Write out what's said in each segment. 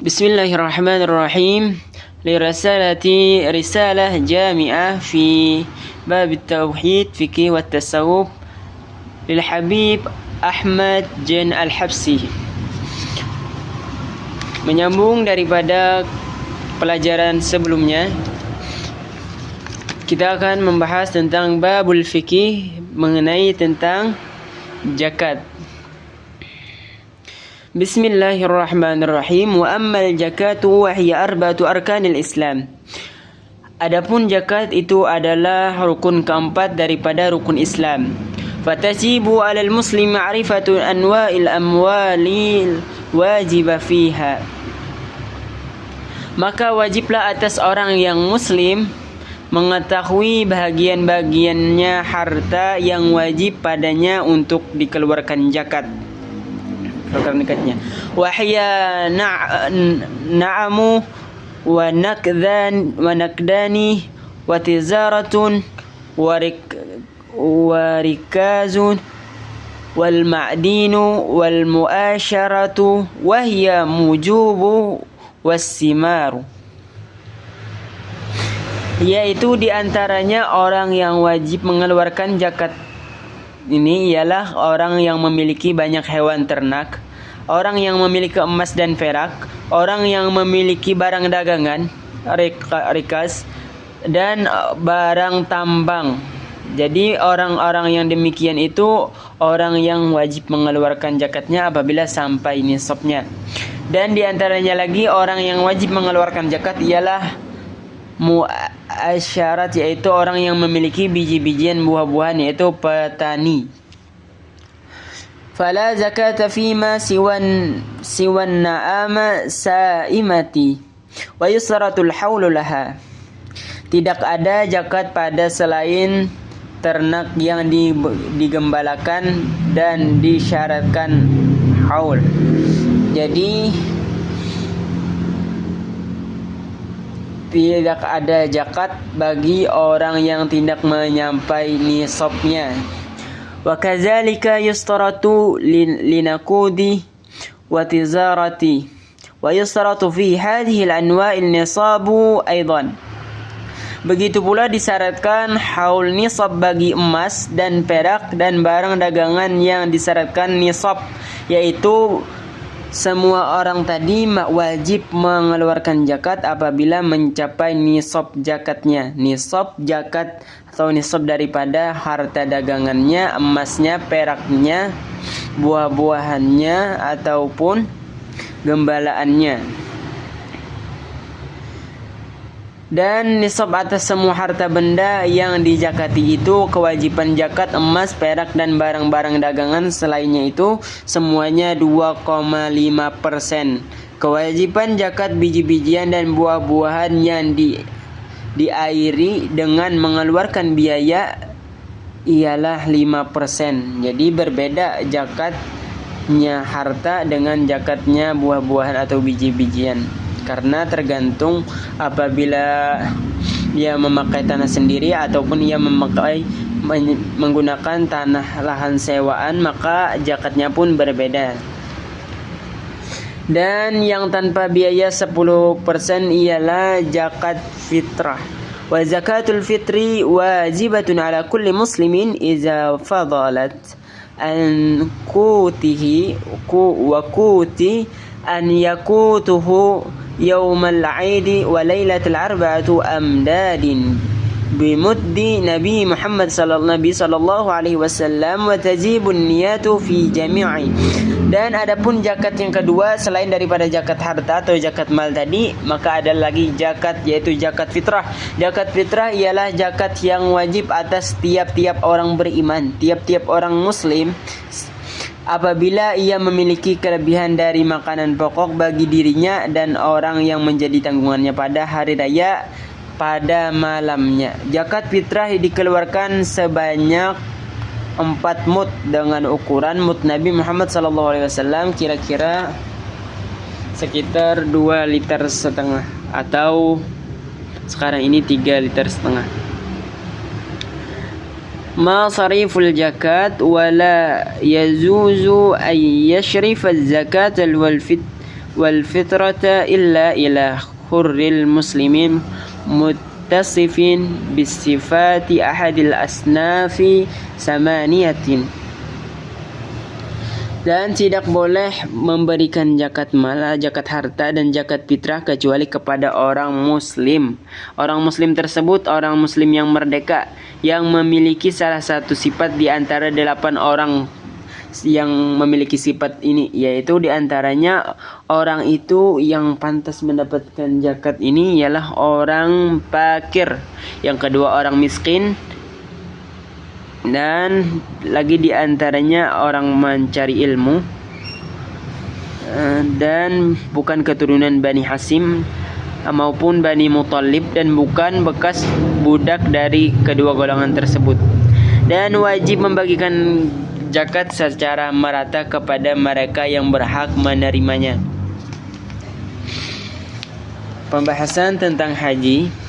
Bismillahirrahmanirrahim. Risalah jami'ah fi bab at-tauhid fikih wa tasawuf lil Habib Ahmad Jan Al-Habsi. Menyambung daripada pelajaran sebelumnya, kita akan membahas tentang babul fikih mengenai tentang zakat. Bismillahirrahmanirrahim. Wa ammal zakatu wa hiya arba'atu arkanil Islam. Adapun zakat itu adalah rukun keempat daripada rukun Islam. Fatasibu 'alal muslim ma'rifatu anwa'il amwalil wajibah fiha. Maka wajiblah atas orang yang muslim mengetahui bahagian-bahagiannya harta yang wajib padanya untuk dikeluarkan zakat. Dekatnya wahya na'amu wa nakdani wa tizaratun wa rikazun wal ma'dinu wal mu'asyaratu wahya mujubu wassimaru, yaitu diantaranya orang yang wajib mengeluarkan zakat ini ialah orang yang memiliki banyak hewan ternak, orang yang memiliki emas dan perak, orang yang memiliki barang dagangan, rikas, dan barang tambang. Jadi orang-orang yang demikian itu orang yang wajib mengeluarkan zakatnya apabila sampai nisabnya. Dan diantaranya lagi orang yang wajib mengeluarkan zakat ialah mu'asyarat, yaitu orang yang memiliki biji-bijian buah-buahan, yaitu petani. Fala zakata fima siwan na'ama sa'imati wa yusratul haulu laha. Tidak ada zakat pada selain ternak yang digembalakan dan disyaratkan haul. Jadi tidak ada zakat bagi orang yang tidak menyampai nisabnya. Wa kadzalika yustaratu linaqudi wa tizarati wa yustaratu fi hadhihi al-anwa'il nisabu aidan. Begitu pula disyaratkan haul nisab bagi emas dan perak dan barang dagangan yang disyaratkan nisab, yaitu semua orang tadi wajib mengeluarkan zakat apabila mencapai nisab zakatnya. Nisab zakat atau nisab daripada harta dagangannya, emasnya, peraknya, buah-buahannya ataupun gembalaannya. Dan nisab atas semua harta benda yang dizakati itu kewajiban zakat emas, perak, dan barang-barang dagangan selainnya itu semuanya 2,5%. Kewajiban zakat biji-bijian dan buah-buahan yang diairi dengan mengeluarkan biaya ialah 5%. Jadi berbeda zakatnya harta dengan zakatnya buah-buahan atau biji-bijian. Karena tergantung apabila dia memakai tanah sendiri ataupun ia menggunakan tanah lahan sewaan, maka zakatnya pun berbeda. Dan yang tanpa biaya 10% ialah zakat fitrah. Wa zakatul fitri wajibatun ala kulli muslimin idza fadalat an qutihi wa quti an yakutuhu yaumal aidi wa lailatul arba'atu amdadin bimuddi Nabi Muhammad sallallahu alaihi wasallam wa tajibun niyatu fi jami'i. Dan adapun zakat yang kedua selain daripada zakat harta atau zakat mal tadi, maka ada lagi zakat, yaitu zakat fitrah. Zakat fitrah ialah zakat yang wajib atas tiap-tiap orang beriman, tiap-tiap orang muslim apabila ia memiliki kelebihan dari makanan pokok bagi dirinya dan orang yang menjadi tanggungannya pada hari raya pada malamnya. Zakat fitrah dikeluarkan sebanyak 4 mud dengan ukuran mud Nabi Muhammad SAW, kira-kira sekitar 2,5 liter atau sekarang ini 3,5 liter. ما صريف الزكاة ولا يجوز أن يشرف الزكاة wal fitrata illa ila hurril muslimin muttasifin bisifati ahadil asnafi samaniyatin. Dan tidak boleh memberikan zakat mal, zakat harta dan zakat fitrah kecuali kepada orang muslim. Orang muslim tersebut orang muslim yang merdeka, yang memiliki salah satu sifat di antara 8 orang yang memiliki sifat ini, yaitu di antaranya orang itu yang pantas mendapatkan zakat ini ialah orang fakir, yang kedua orang miskin, dan lagi di antaranya orang mencari ilmu dan bukan keturunan Bani Hasim maupun Bani Muthalib dan bukan bekas budak dari kedua golongan tersebut. Dan wajib membagikan zakat secara merata kepada mereka yang berhak menerimanya. Pembahasan tentang haji.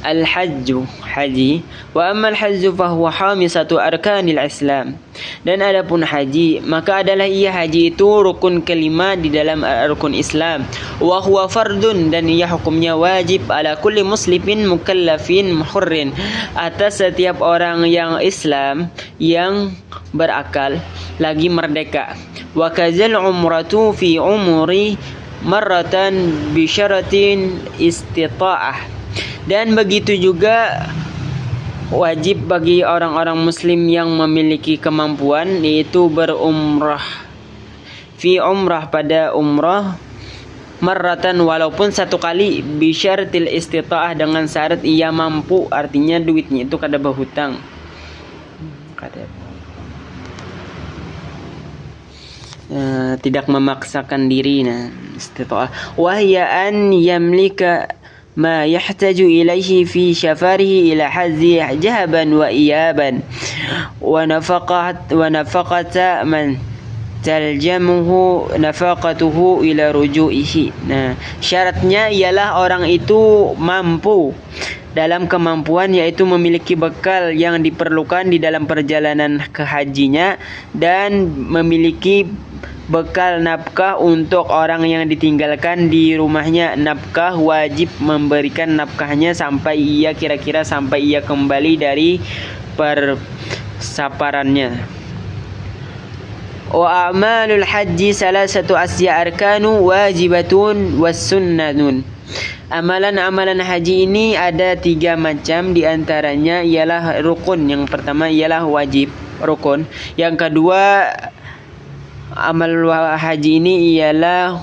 Al-hajju, haji. Wa ammal hajju fahuwa khamisatu arkanil Islam. Dan adapun haji, maka adalah ia haji itu rukun kelima di dalam rukun Islam. Wa huwa fardun, dan ia hukumnya wajib ala kulli muslimin mukallafin hurrin, atas setiap orang yang Islam yang berakal lagi merdeka. Wa kazal umratu fi umuri marratan bi syaratin istita'ah. Dan begitu juga wajib bagi orang-orang muslim yang memiliki kemampuan, yaitu berumrah fi umrah, pada umrah marratan, walaupun satu kali, bisyaratil istita'ah, dengan syarat ia mampu, artinya duitnya itu kada berhutang, tidak memaksakan diri. Istita'ah wahya an yamlika ma yahtaju ilaihi fi syafarihi ila hazi jahaban wa iyaban wa nafaqata man taljamuhu nafaqatuhu ila ruju'ihi. Syaratnya ialah orang itu mampu dalam kemampuan, yaitu memiliki bekal yang diperlukan di dalam perjalanan ke hajinya dan memiliki bekal nafkah untuk orang yang ditinggalkan di rumahnya. Nafkah wajib memberikan nafkahnya sampai ia kembali dari persafarannya. Wa a'malul haji salasatu asya arkanu wajibatun was sunnatun. Amalan-amalan haji ini ada 3 macam, di antaranya ialah rukun. Yang pertama ialah wajib, rukun. Yang kedua, amal haji ini ialah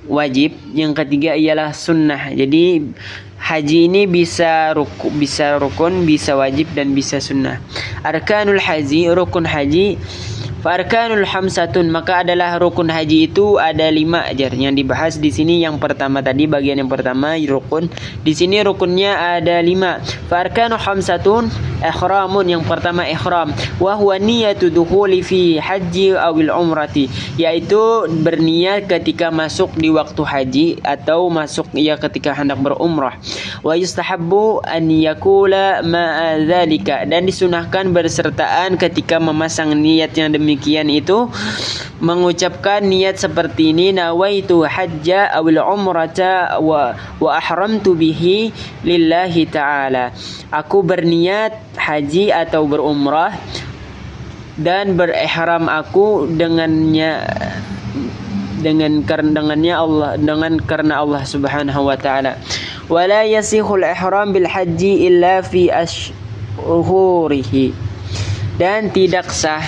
wajib. Yang ketiga ialah sunnah. Jadi haji ini bisa rukun, bisa wajib, dan bisa sunnah. Arkanul haji, rukun haji. Arkanul hamsatun, maka adalah rukun haji itu ada 5 ajar. Yang dibahas di sini yang pertama tadi, bagian yang pertama rukun. Di sini rukunnya ada 5. Arkanul hamsatun ihramun, yang pertama ihram. Wa huwa niyatu dukhuli fi haji awil umrati, yaitu berniat ketika masuk di waktu haji atau masuk ia ketika hendak berumrah. Wa yustahabbu an yakula ma'a dzalika, dan disunahkan bersertaan ketika memasang niat yang demikian itu mengucapkan niat seperti ini: nawaitu hajja awil umrata wa ahramtu bihi lillahi ta'ala. Aku berniat haji atau berumrah dan berihram aku dengannya karena Allah Subhanahu wa taala. Wala yasihul ihram bil haji illa fi ashhurihi, dan tidak sah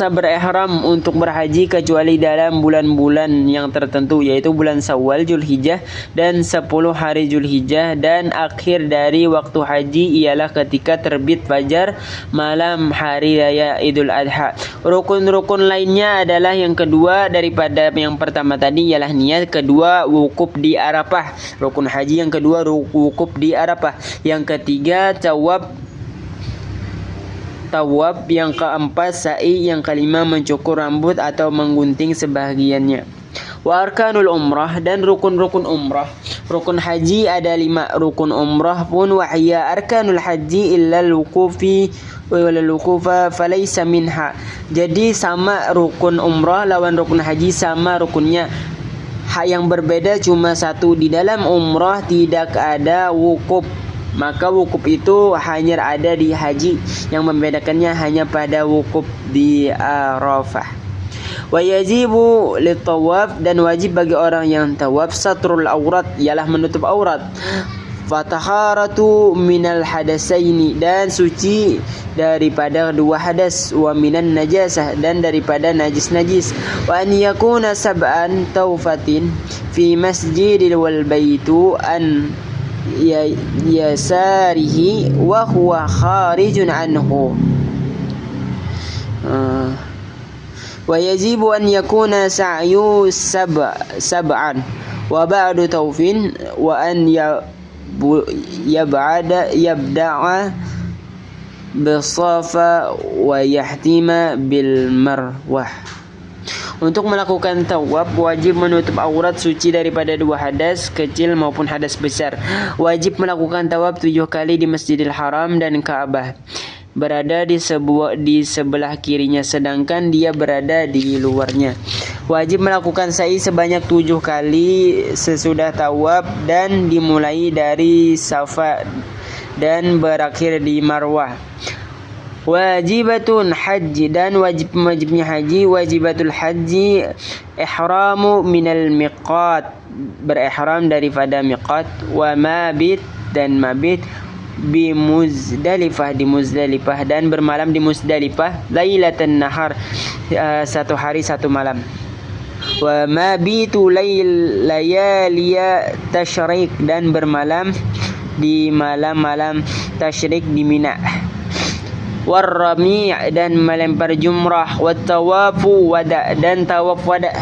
berihram untuk berhaji kecuali dalam bulan-bulan yang tertentu, yaitu bulan Syawal, Zulhijjah, dan 10 hari Zulhijjah. Dan akhir dari waktu haji ialah ketika terbit fajar malam hari raya Idul Adha. Rukun-rukun lainnya adalah yang kedua daripada yang pertama tadi ialah niat, kedua wukuf di Arafah. Rukun haji yang kedua wukuf di Arafah. Yang ketiga tawaf, yang keempat sa'i, yang kelima mencukur rambut atau menggunting sebahagiannya. Wa arkanul umrah, dan rukun-rukun umrah. Rukun haji ada 5, rukun umrah pun wahya arkanul haji illa al-wuqufa falaysa minha. Jadi sama rukun umrah lawan rukun haji sama rukunnya. Yang berbeda cuma satu, di dalam umrah tidak ada wukuf, maka wukuf itu hanya ada di haji. Yang membedakannya hanya pada wukuf di Arafah. Wa yajibu litawaf, dan wajib bagi orang yang tawaf satrul aurat, ialah menutup aurat. Fataharatu minal hadasaini, dan suci daripada 2 hadas. Wa minan najasah, dan daripada najis. Wa an yakuna sab'an tawfatin fi masjidil wal baitu an yasarihi wa huwa kharijun anhu. Wa yajibu an yakuna sa'yu sab'an wa ba'du tawfin wa an yabda'a bisafa wa yahtima bil marwah. Untuk melakukan tawaf wajib menutup aurat, suci daripada 2 hadas kecil maupun hadas besar. Wajib melakukan tawaf 7 kali di Masjidil Haram dan Ka'bah. Berada di sebelah kirinya, sedangkan dia berada di luarnya. Wajib melakukan sa'i sebanyak 7 kali sesudah tawaf, dan dimulai dari Safa dan berakhir di Marwah. Wajibatun haji, dan wajibnya haji. Wajibatul haji ihramu minal miqat, berihram daripada miqat. Wa mabit, dan mabit di Muzdalifah, dan bermalam di Muzdalifah. Lailatan nahar, 1 hari 1 malam. Wa mabitu layaliya tasyrik, dan bermalam di malam-malam tasyrik di Mina. Warrami', dan melempar jumrah. Wattawafu wada', dan tawaf wada'.